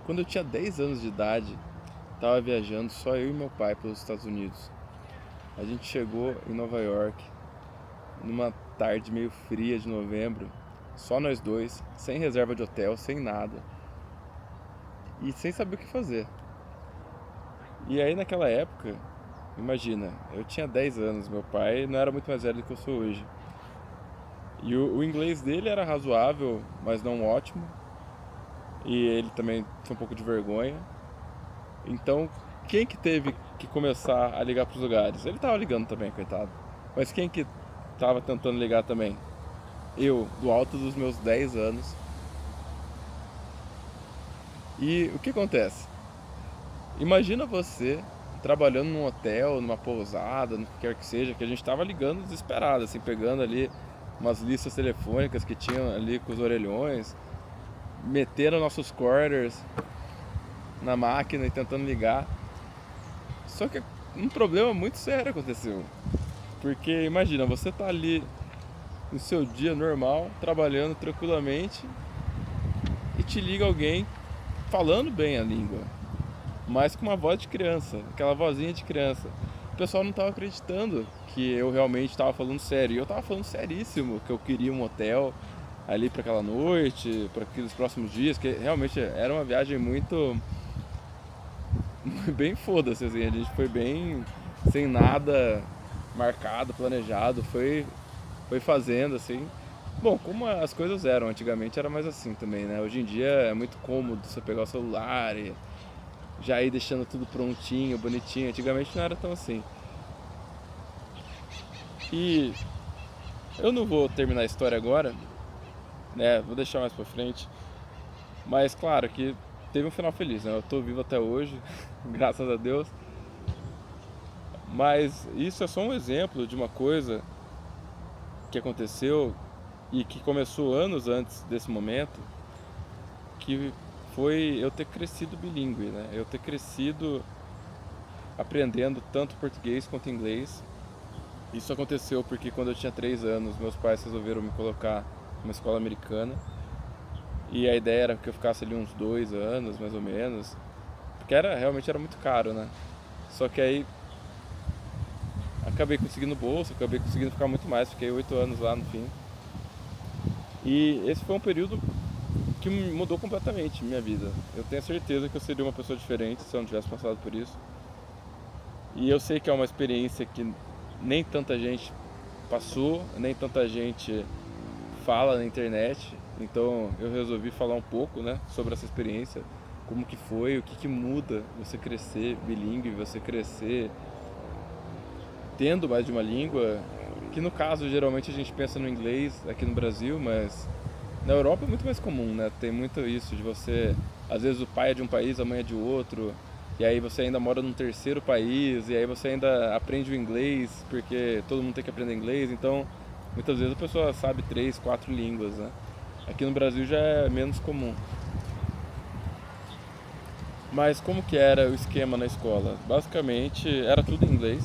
Quando eu tinha 10 anos de idade, estava viajando só eu e meu pai pelos Estados Unidos. A gente chegou em Nova York numa tarde meio fria de novembro, só nós dois, sem reserva de hotel, sem nada e sem saber o que fazer. E aí naquela época, imagina, eu tinha 10 anos, meu pai não era muito mais velho do que eu sou hoje. E o inglês dele era razoável, mas não ótimo. E ele também tinha um pouco de vergonha. Então, quem que teve que começar a ligar pros lugares? Ele tava ligando também, coitado. Mas quem que tava tentando ligar também? Eu, do alto dos meus 10 anos. E o que acontece? Imagina você trabalhando num hotel, numa pousada, no que quer que seja, que a gente tava ligando desesperado, assim, pegando ali umas listas telefônicas que tinham ali com os orelhões, metendo nossos quarters na máquina e tentando ligar. Só que um problema muito sério aconteceu. Porque imagina, você tá ali no seu dia normal, trabalhando tranquilamente, e te liga alguém falando bem a língua, mas com uma voz de criança, aquela vozinha de criança. O pessoal não estava acreditando que eu realmente estava falando sério. E eu estava falando seríssimo, que eu queria um hotel ali para aquela noite, para aqueles próximos dias, que realmente era uma viagem muito bem foda-se, assim, a gente foi bem sem nada marcado, planejado, foi fazendo assim. Bom, como as coisas eram antigamente, era mais assim também, né? Hoje em dia é muito cômodo você pegar o celular e já ir deixando tudo prontinho, bonitinho. Antigamente não era tão assim. E eu não vou terminar a história agora, né? Vou deixar mais pra frente. Mas claro que teve um final feliz, né? Eu tô vivo até hoje, graças a Deus. Mas isso é só um exemplo de uma coisa que aconteceu e que começou anos antes desse momento, que foi eu ter crescido bilíngue, né? Eu ter crescido aprendendo tanto português quanto inglês. Isso aconteceu porque quando eu tinha 3 anos, meus pais resolveram me colocar numa escola americana. E a ideia era que eu ficasse ali uns 2 anos, mais ou menos. Porque realmente era muito caro, né? Só que aí acabei conseguindo bolsa, acabei conseguindo ficar muito mais. Fiquei 8 anos lá no fim. E esse foi um período que mudou completamente minha vida. Eu tenho certeza que eu seria uma pessoa diferente se eu não tivesse passado por isso. E eu sei que é uma experiência que nem tanta gente passou, nem tanta gente fala na internet. Então eu resolvi falar um pouco, né, sobre essa experiência, como que foi, o que que muda você crescer bilíngue, você crescer tendo mais de uma língua, que no caso geralmente a gente pensa no inglês aqui no Brasil, mas na Europa é muito mais comum, né? Tem muito isso de você, às vezes o pai é de um país, a mãe é de outro, e aí você ainda mora num terceiro país, e aí você ainda aprende o inglês, porque todo mundo tem que aprender inglês, então muitas vezes a pessoa sabe 3, 4 línguas, né? Aqui no Brasil já é menos comum. Mas como que era o esquema na escola? Basicamente era tudo em inglês,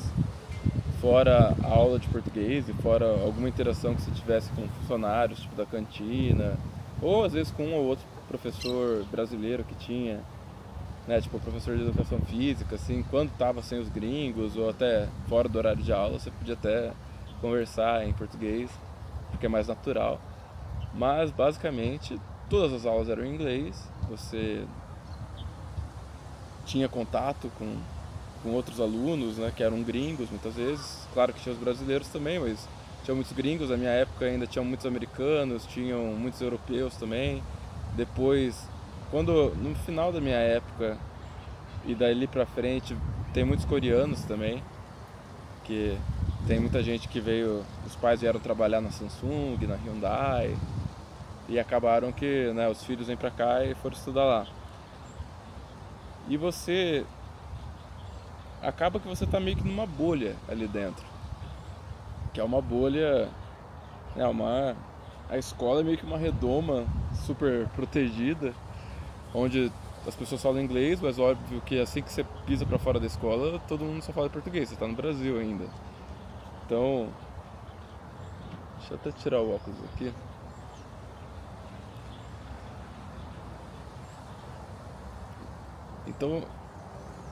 fora a aula de português e fora alguma interação que você tivesse com funcionários, tipo da cantina, ou às vezes com um ou outro professor brasileiro que tinha, né, tipo professor de educação física, assim, quando tava sem os gringos ou até fora do horário de aula, você podia até conversar em português, porque é mais natural. Mas basicamente todas as aulas eram em inglês, você tinha contato com outros alunos, né, que eram gringos muitas vezes. Claro que tinha os brasileiros também, mas tinha muitos gringos. Na minha época ainda tinham muitos americanos, tinham muitos europeus também. Depois, quando no final da minha época e dali pra frente, tem muitos coreanos também, que tem muita gente que veio, os pais vieram trabalhar na Samsung, na Hyundai e acabaram que, né, os filhos vêm pra cá e foram estudar lá. E você acaba que você tá meio que numa bolha ali dentro, que é uma bolha, é uma a escola é meio que uma redoma super protegida, onde as pessoas falam inglês, mas óbvio que assim que você pisa pra fora da escola, todo mundo só fala português, você tá no Brasil ainda. Então, deixa eu até tirar o óculos aqui. Então,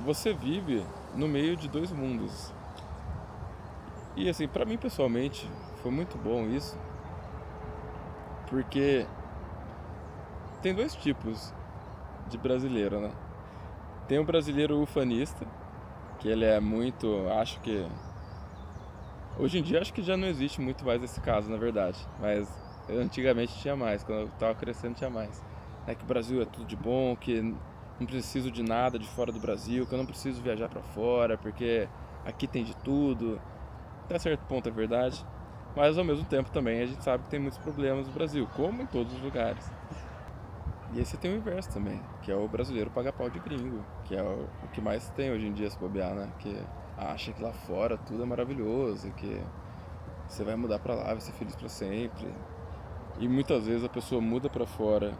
você vive no meio de dois mundos. E assim, pra mim pessoalmente, foi muito bom isso, porque tem dois tipos de brasileiro, né? Tem o brasileiro ufanista, que ele é muito, acho que hoje em dia acho que já não existe muito mais esse caso, na verdade, mas antigamente tinha mais, quando eu tava crescendo tinha mais. É que o Brasil é tudo de bom, que não preciso de nada de fora do Brasil, que eu não preciso viajar pra fora, porque aqui tem de tudo. Até certo ponto é verdade, mas ao mesmo tempo também a gente sabe que tem muitos problemas no Brasil, como em todos os lugares. E aí você tem o inverso também, que é o brasileiro paga pau de gringo, que é o que mais tem hoje em dia se bobear, né? Que acha que lá fora tudo é maravilhoso, que você vai mudar pra lá, vai ser feliz pra sempre. E muitas vezes a pessoa muda pra fora,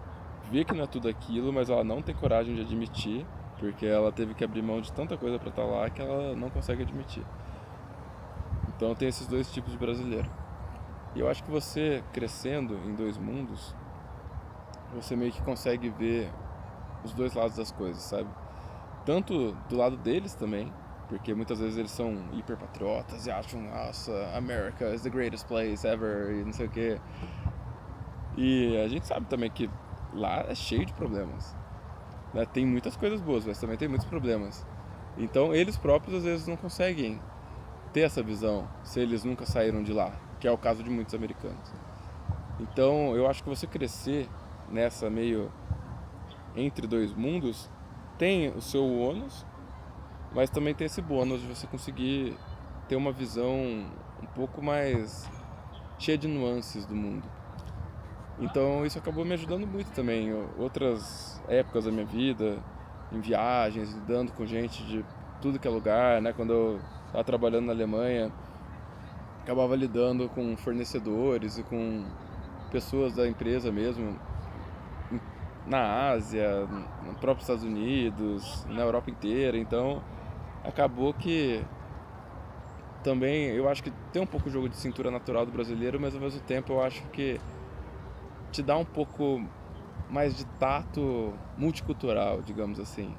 vê que não é tudo aquilo, mas ela não tem coragem de admitir, porque ela teve que abrir mão de tanta coisa pra estar lá que ela não consegue admitir. Então tem esses dois tipos de brasileiro. E eu acho que você crescendo em dois mundos, você meio que consegue ver os dois lados das coisas, sabe? Tanto do lado deles também, porque muitas vezes eles são hiper patriotas e acham, nossa, America is the greatest place ever e não sei o quê. E a gente sabe também que lá é cheio de problemas, né? Tem muitas coisas boas, mas também tem muitos problemas. Então eles próprios às vezes não conseguem ter essa visão se eles nunca saíram de lá, que é o caso de muitos americanos. Então eu acho que você crescer nessa meio entre dois mundos tem o seu ônus, mas também tem esse bônus de você conseguir ter uma visão um pouco mais cheia de nuances do mundo. Então isso acabou me ajudando muito também. Outras épocas da minha vida, em viagens, lidando com gente de tudo que é lugar, né? Quando eu estava trabalhando na Alemanha, acabava lidando com fornecedores e com pessoas da empresa mesmo, na Ásia, no próprio Estados Unidos, na Europa inteira. Então acabou que também eu acho que tem um pouco o jogo de cintura natural do brasileiro, mas ao mesmo tempo eu acho que te dá um pouco mais de tato multicultural, digamos assim.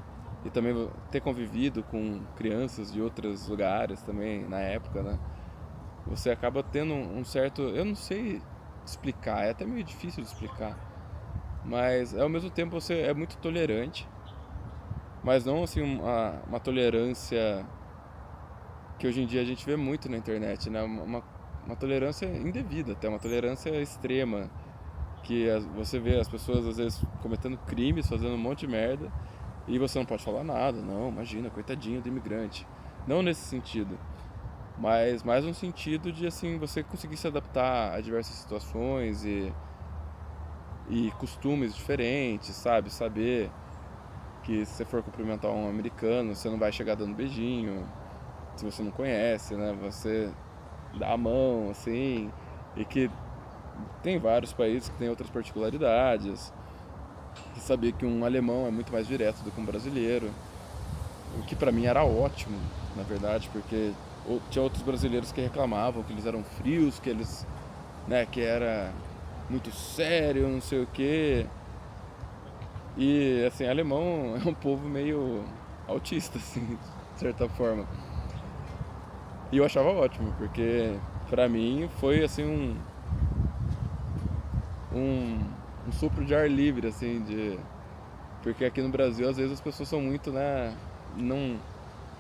E também ter convivido com crianças de outros lugares também na época, né? Você acaba tendo um certo, eu não sei explicar, é até meio difícil de explicar, mas ao mesmo tempo você é muito tolerante, mas não assim uma tolerância que hoje em dia a gente vê muito na internet, né? Uma tolerância indevida, até uma tolerância extrema, que você vê as pessoas às vezes cometendo crimes, fazendo um monte de merda, e você não pode falar nada, não, imagina, coitadinho do imigrante. Não nesse sentido, mas mais no sentido de assim você conseguir se adaptar a diversas situações e costumes diferentes, sabe? Saber que se você for cumprimentar um americano, você não vai chegar dando beijinho, se você não conhece, né? Você dá a mão, assim, e que tem vários países que têm outras particularidades. E saber que um alemão é muito mais direto do que um brasileiro, o que pra mim era ótimo, na verdade, porque tinha outros brasileiros que reclamavam que eles eram frios, que eles, né, que era muito sério, não sei o quê. E assim, alemão é um povo meio autista, assim, de certa forma. E eu achava ótimo, porque pra mim foi assim um, um sopro de ar livre, assim, de. Porque aqui no Brasil às vezes as pessoas são muito, né? Não,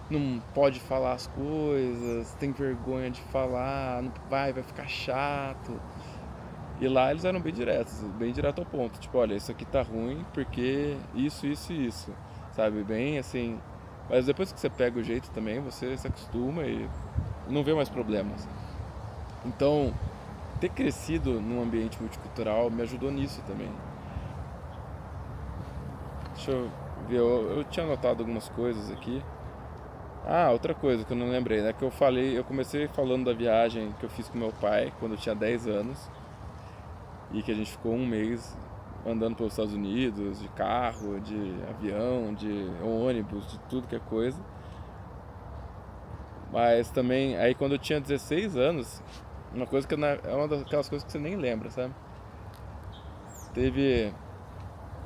não pode falar as coisas, tem vergonha de falar, não vai ficar chato. E lá eles eram bem diretos, bem direto ao ponto. Tipo, olha, isso aqui tá ruim porque isso, isso e isso. Sabe? Bem assim. Mas depois que você pega o jeito também, você se acostuma e não vê mais problemas. Então, ter crescido num ambiente multicultural me ajudou nisso também. Deixa eu ver, eu tinha anotado algumas coisas aqui. Ah, outra coisa que eu não lembrei, né? Que eu comecei falando da viagem que eu fiz com meu pai quando eu tinha 10 anos e que a gente ficou um mês andando pelos Estados Unidos, de carro, de avião, de ônibus, de tudo que é coisa. Mas também, aí quando eu tinha 16 anos, uma coisa que é uma daquelas coisas que você nem lembra, sabe? Teve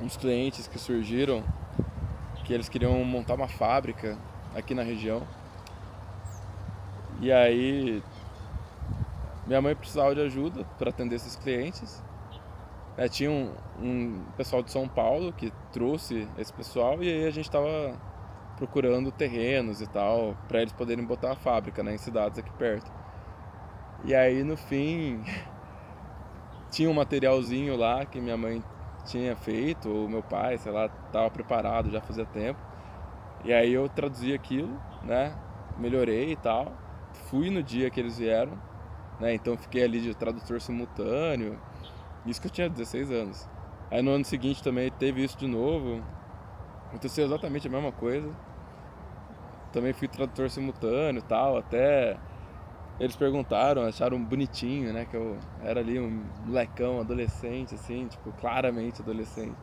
uns clientes que surgiram que eles queriam montar uma fábrica aqui na região. E aí minha mãe precisava de ajuda para atender esses clientes. Tinha um pessoal de São Paulo que trouxe esse pessoal e aí a gente estava procurando terrenos e tal para eles poderem botar a fábrica, né, em cidades aqui perto. E aí no fim tinha um materialzinho lá que minha mãe tinha feito, ou meu pai, sei lá, estava preparado já fazia tempo. E aí eu traduzi aquilo, né? Melhorei e tal. Fui no dia que eles vieram, né? Então fiquei ali de tradutor simultâneo. Isso que eu tinha 16 anos. Aí no ano seguinte também teve isso de novo. Aconteceu exatamente a mesma coisa. Também fui tradutor simultâneo e tal, até eles perguntaram, acharam bonitinho, né? Que eu era ali um molecão, adolescente, assim, tipo, claramente adolescente.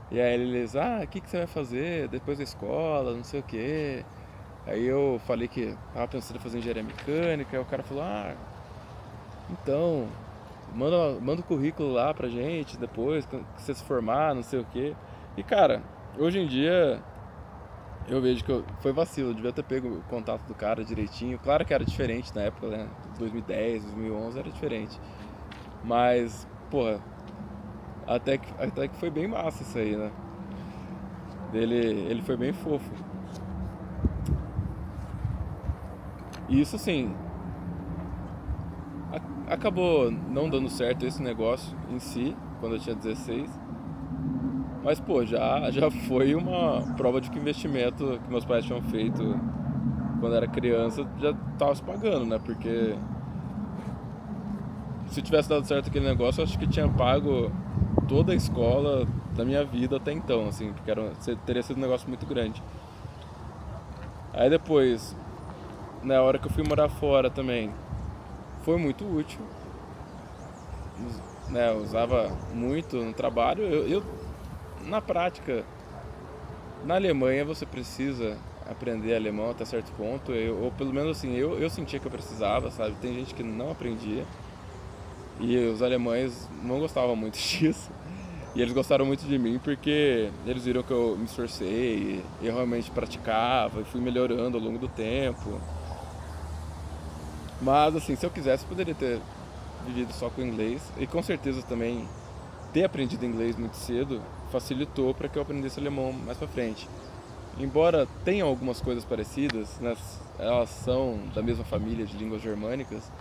E aí eles, o que você vai fazer depois da escola, não sei o quê. Aí eu falei que tava pensando em fazer engenharia mecânica, aí o cara falou, então, manda o currículo lá pra gente depois, que você se formar, não sei o quê. E cara, hoje em dia eu vejo que foi vacilo, eu devia ter pego o contato do cara direitinho. Claro que era diferente na época, né? 2010, 2011 era diferente. Mas, porra, até que foi bem massa isso aí, né? Ele foi bem fofo. E isso assim, acabou não dando certo esse negócio em si, quando eu tinha 16. Mas pô, já foi uma prova de que o investimento que meus pais tinham feito quando era criança já tava se pagando, né? Porque se tivesse dado certo aquele negócio, eu acho que tinha pago toda a escola da minha vida até então, assim, porque teria sido um negócio muito grande. Aí depois, na hora que eu fui morar fora também, foi muito útil, né? Eu usava muito no trabalho. Na prática, na Alemanha você precisa aprender alemão até certo ponto, ou pelo menos assim, eu sentia que eu precisava, sabe? Tem gente que não aprendia, e os alemães não gostavam muito disso. E eles gostaram muito de mim porque eles viram que eu me esforcei, e eu realmente praticava e fui melhorando ao longo do tempo. Mas assim, se eu quisesse, poderia ter vivido só com inglês, e com certeza também ter aprendido inglês muito cedo facilitou para que eu aprendesse alemão mais para frente. Embora tenham algumas coisas parecidas, né, elas são da mesma família de línguas germânicas,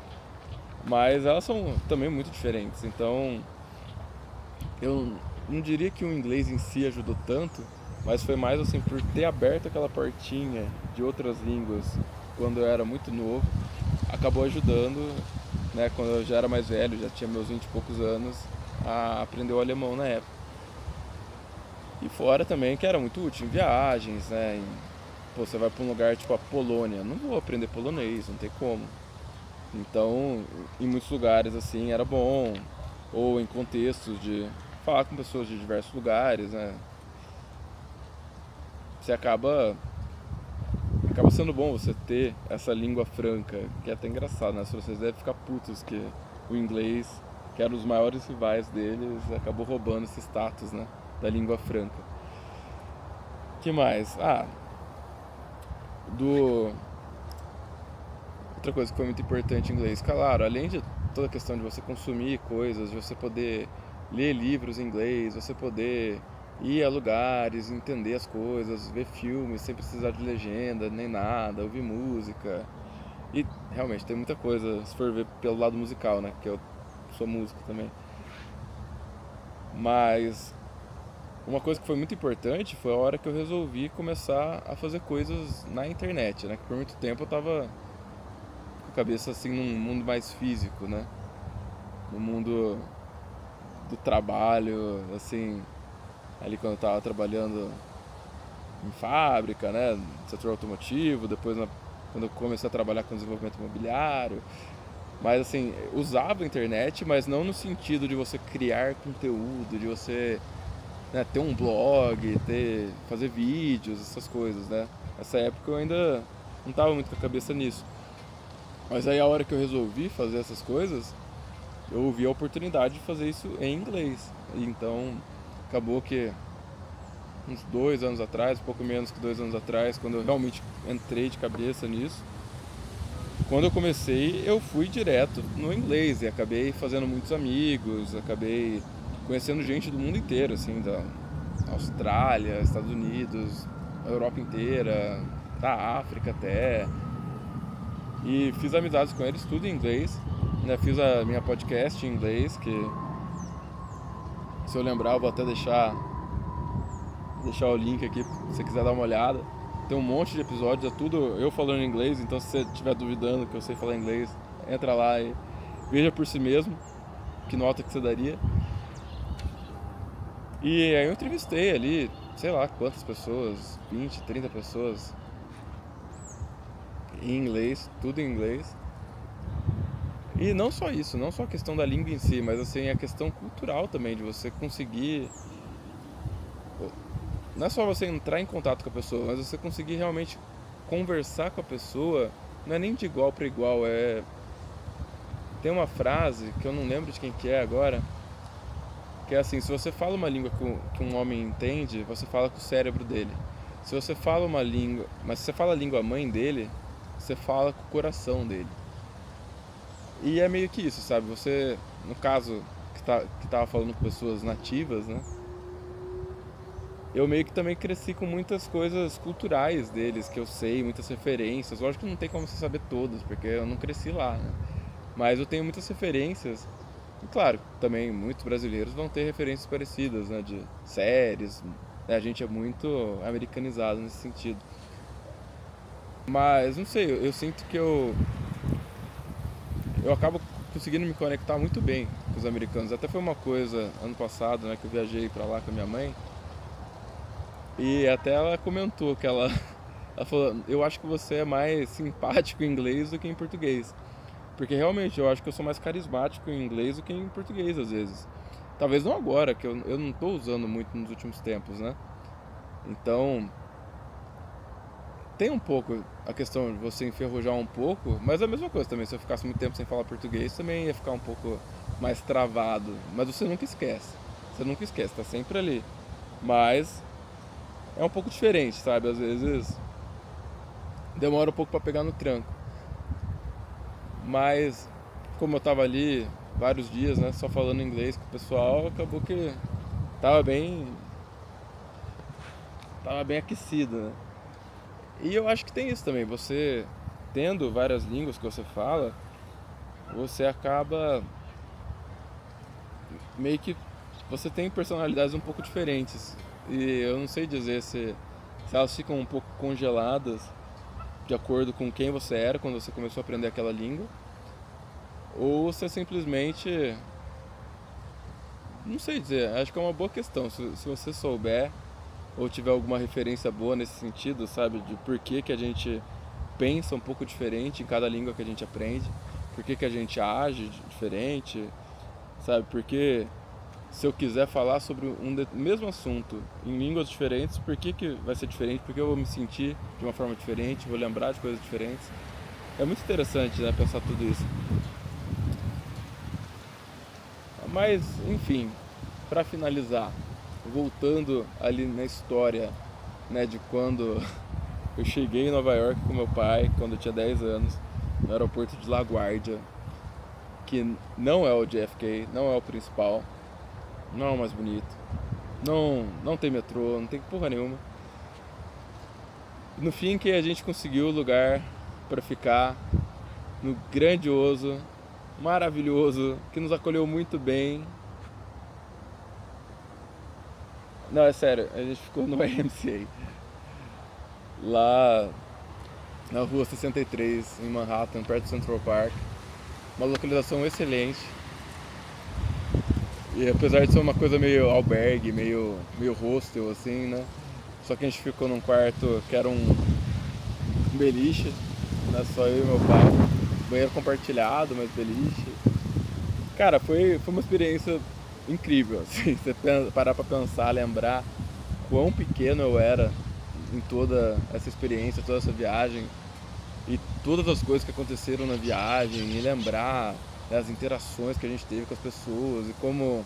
mas elas são também muito diferentes. Então, eu não diria que o inglês em si ajudou tanto, mas foi mais assim por ter aberto aquela portinha de outras línguas quando eu era muito novo, acabou ajudando, né, quando eu já era mais velho, já tinha meus 20 e poucos anos, a aprender o alemão na época. E fora também que era muito útil em viagens, né? Pô, você vai pra um lugar tipo a Polônia, não vou aprender polonês, não tem como. Então, em muitos lugares assim era bom, ou em contextos de falar com pessoas de diversos lugares, né? Você acaba sendo bom você ter essa língua franca, que é até engraçado, né? Se vocês devem ficar putos que o inglês, que era um dos maiores rivais deles, acabou roubando esse status, né? Da língua franca. Que mais? Do outra coisa que foi muito importante em inglês, claro, além de toda a questão de você consumir coisas, de você poder ler livros em inglês, você poder ir a lugares, entender as coisas, ver filmes sem precisar de legenda nem nada, ouvir música. E realmente tem muita coisa, se for ver pelo lado musical, né? Que eu sou músico também. Mas uma coisa que foi muito importante foi a hora que eu resolvi começar a fazer coisas na internet, né? Que por muito tempo eu tava com a cabeça assim num mundo mais físico, né? No mundo do trabalho, assim, ali quando eu tava trabalhando em fábrica, né? No setor automotivo, depois quando eu comecei a trabalhar com desenvolvimento imobiliário. Mas assim, usava a internet, mas não no sentido de você criar conteúdo, de você, né, ter um blog, fazer vídeos, essas coisas, né? Nessa época eu ainda não estava muito com a cabeça nisso. Mas aí a hora que eu resolvi fazer essas coisas, eu vi a oportunidade de fazer isso em inglês. E então acabou que uns 2 anos atrás, um pouco menos que 2 anos atrás, quando eu realmente entrei de cabeça nisso. Quando eu comecei, eu fui direto no inglês e acabei fazendo muitos amigos, acabei conhecendo gente do mundo inteiro, assim, da Austrália, Estados Unidos, a Europa inteira, da África até. E fiz amizades com eles, tudo em inglês. Né? Fiz a minha podcast em inglês, que se eu lembrar eu vou até deixar o link aqui se você quiser dar uma olhada. Tem um monte de episódios, é tudo eu falando inglês, então se você estiver duvidando que eu sei falar inglês, entra lá e veja por si mesmo que nota que você daria. E aí eu entrevistei ali, sei lá quantas pessoas, 20, 30 pessoas em inglês, tudo em inglês. E não só isso, não só a questão da língua em si, mas assim a questão cultural também, de você conseguir. Não é só você entrar em contato com a pessoa, mas você conseguir realmente conversar com a pessoa, não é nem de igual para igual, é. Tem uma frase que eu não lembro de quem que é agora, que é assim: se você fala uma língua que um homem entende, você fala com o cérebro dele. Se você fala uma língua, mas se você fala a língua mãe dele, você fala com o coração dele. E é meio que isso, sabe? Você, no caso que tava falando com pessoas nativas, né? Eu meio que também cresci com muitas coisas culturais deles, que eu sei, muitas referências. Lógico que não tem como você saber todas, porque eu não cresci lá, né? Mas eu tenho muitas referências. E claro, também muitos brasileiros vão ter referências parecidas, né? De séries, né? A gente é muito americanizado nesse sentido. Mas, não sei, eu sinto que eu acabo conseguindo me conectar muito bem com os americanos. Até foi uma coisa, ano passado, né? Que eu viajei pra lá com a minha mãe. E até ela comentou que ela falou: eu acho que você é mais simpático em inglês do que em português. Porque realmente eu acho que eu sou mais carismático em inglês do que em português às vezes. Talvez não agora, que eu não tô usando muito nos últimos tempos, né? Então, tem um pouco a questão de você enferrujar um pouco, mas é a mesma coisa também. Se eu ficasse muito tempo sem falar português, também ia ficar um pouco mais travado. Mas você nunca esquece. Você nunca esquece, tá sempre ali. Mas é um pouco diferente, sabe? Às vezes demora um pouco pra pegar no tranco. Mas como eu tava ali vários dias, né, só falando inglês com o pessoal, acabou que tava bem tava bem aquecido, né? E eu acho que tem isso também, você tendo várias línguas que você fala, você acaba meio que você tem personalidades um pouco diferentes. E eu não sei dizer se elas ficam um pouco congeladas de acordo com quem você era quando você começou a aprender aquela língua, ou se é simplesmente, não sei dizer, acho que é uma boa questão. Se você souber ou tiver alguma referência boa nesse sentido, sabe, de por que que a gente pensa um pouco diferente em cada língua que a gente aprende, por que que a gente age diferente, sabe, porque se eu quiser falar sobre mesmo assunto em línguas diferentes, por que que vai ser diferente, porque eu vou me sentir de uma forma diferente, vou lembrar de coisas diferentes. É muito interessante, né, pensar tudo isso. Mas, enfim, para finalizar, voltando ali na história, né, de quando eu cheguei em Nova York com meu pai, quando eu tinha 10 anos, no aeroporto de LaGuardia, que não é o JFK, não é o principal, não é o mais bonito, não tem metrô, não tem porra nenhuma. No fim que a gente conseguiu o lugar para ficar no grandioso, maravilhoso, que nos acolheu muito bem. Não, é sério, a gente ficou no YMCA, lá na rua 63, em Manhattan, perto do Central Park. Uma localização excelente. E apesar de ser uma coisa meio albergue, meio hostel, assim, né? Só que a gente ficou num quarto que era um beliche, né? Só eu e meu pai. Banheiro compartilhado, mas beliche. Cara, foi uma experiência incrível, assim. Você parar pra pensar, lembrar quão pequeno eu era em toda essa experiência, toda essa viagem. E todas as coisas que aconteceram na viagem, e lembrar, né, as interações que a gente teve com as pessoas, e como,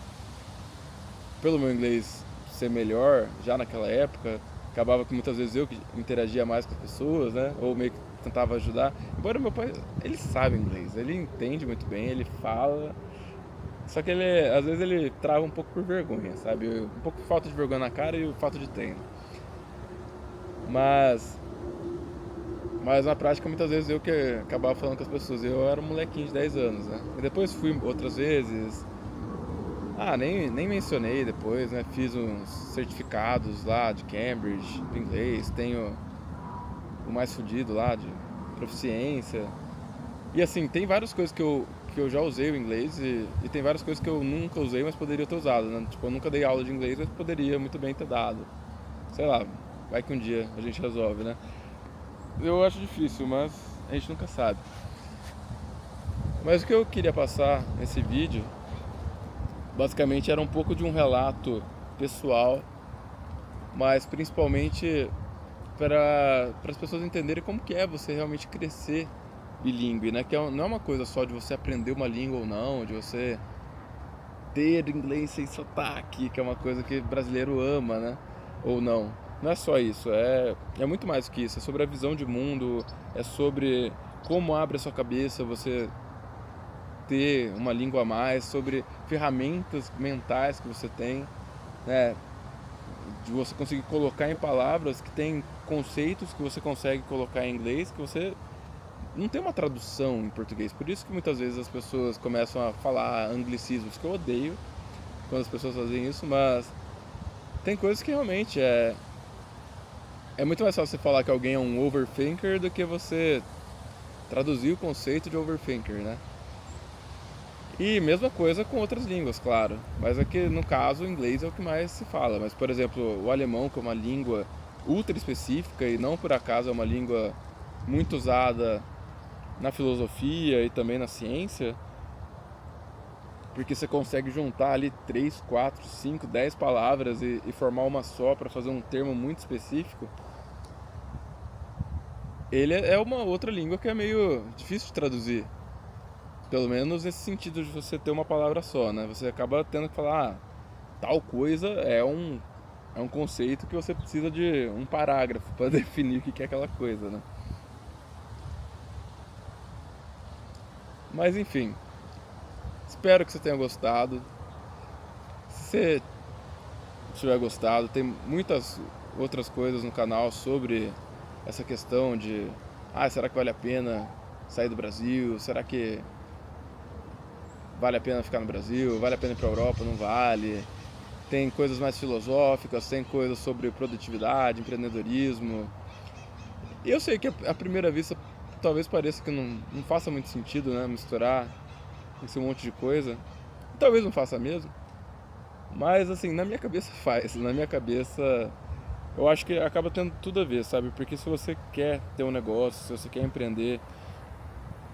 pelo meu inglês ser melhor já naquela época. Acabava que muitas vezes eu que interagia mais com as pessoas, né? Ou meio que tentava ajudar. Embora meu pai, ele sabe inglês, ele entende muito bem, ele fala. Só que ele, às vezes ele trava um pouco por vergonha, sabe? Um pouco de falta de vergonha na cara e falta de treino. Mas, mas na prática muitas vezes eu que acabava falando com as pessoas. Eu era um molequinho de 10 anos, né? E depois fui outras vezes. Nem mencionei depois, né? Fiz uns certificados lá de Cambridge, de inglês. Tenho o mais fudido lá de proficiência. E assim, tem várias coisas que eu já usei o inglês e tem várias coisas que eu nunca usei, mas poderia ter usado, né? Tipo, eu nunca dei aula de inglês, mas poderia muito bem ter dado. Sei lá, vai que um dia a gente resolve, né? Eu acho difícil, mas a gente nunca sabe. Mas o que eu queria passar nesse vídeo, basicamente era um pouco de um relato pessoal, mas principalmente para as pessoas entenderem como que é você realmente crescer bilíngue, né? Que não é uma coisa só de você aprender uma língua ou não, de você ter inglês sem sotaque, que é uma coisa que brasileiro ama, né? Ou não. Não é só isso, é muito mais que isso. É sobre a visão de mundo, é sobre como abre a sua cabeça você ter uma língua a mais, sobre ferramentas mentais que você tem, né? De você conseguir colocar em palavras que tem conceitos que você consegue colocar em inglês que você não tem uma tradução em português. Por isso que muitas vezes as pessoas começam a falar anglicismos, que eu odeio quando as pessoas fazem isso, mas tem coisas que realmente é muito mais fácil você falar que alguém é um overthinker do que você traduzir o conceito de overthinker, né? E mesma coisa com outras línguas, claro. Mas aqui no caso o inglês é o que mais se fala. Mas por exemplo, o alemão, que é uma língua ultra específica e não por acaso é uma língua muito usada na filosofia e também na ciência, porque você consegue juntar ali 3, 4, 5, 10 palavras e formar uma só para fazer um termo muito específico. Ele é uma outra língua que é meio difícil de traduzir. Pelo menos nesse sentido de você ter uma palavra só, né? Você acaba tendo que falar, tal coisa é um conceito que você precisa de um parágrafo para definir o que é aquela coisa, né? Mas enfim, espero que você tenha gostado. Se você tiver gostado, tem muitas outras coisas no canal sobre essa questão de será que vale a pena sair do Brasil? Será que vale a pena ficar no Brasil? Vale a pena ir para a Europa? Não vale? Tem coisas mais filosóficas, tem coisas sobre produtividade, empreendedorismo. E eu sei que à primeira vista talvez pareça que não faça muito sentido, né, misturar esse monte de coisa. Talvez não faça mesmo. Mas assim, na minha cabeça faz. Na minha cabeça eu acho que acaba tendo tudo a ver, sabe? Porque se você quer ter um negócio, se você quer empreender,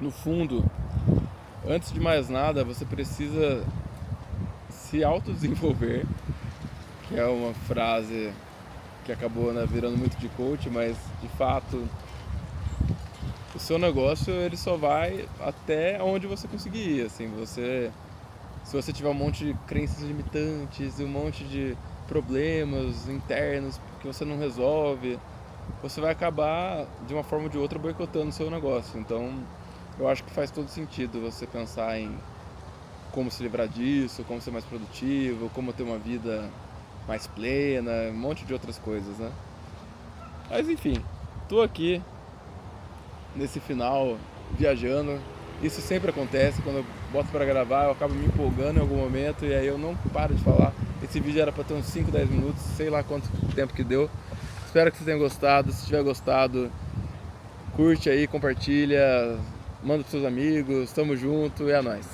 no fundo, antes de mais nada, você precisa se autodesenvolver, que é uma frase que acabou, né, virando muito de coach, mas de fato o seu negócio ele só vai até onde você conseguir ir, assim, se você tiver um monte de crenças limitantes e um monte de problemas internos que você não resolve, você vai acabar de uma forma ou de outra boicotando o seu negócio. Então eu acho que faz todo sentido você pensar em como se livrar disso, como ser mais produtivo, como ter uma vida mais plena, um monte de outras coisas, né? Mas enfim, tô aqui nesse final viajando. Isso sempre acontece, quando eu boto pra gravar eu acabo me empolgando em algum momento e aí eu não paro de falar. Esse vídeo era pra ter uns 5, 10 minutos, sei lá quanto tempo que deu. Espero que você tenha gostado. Se tiver gostado, curte aí, compartilha, manda pros seus amigos. Tamo junto e é nóis.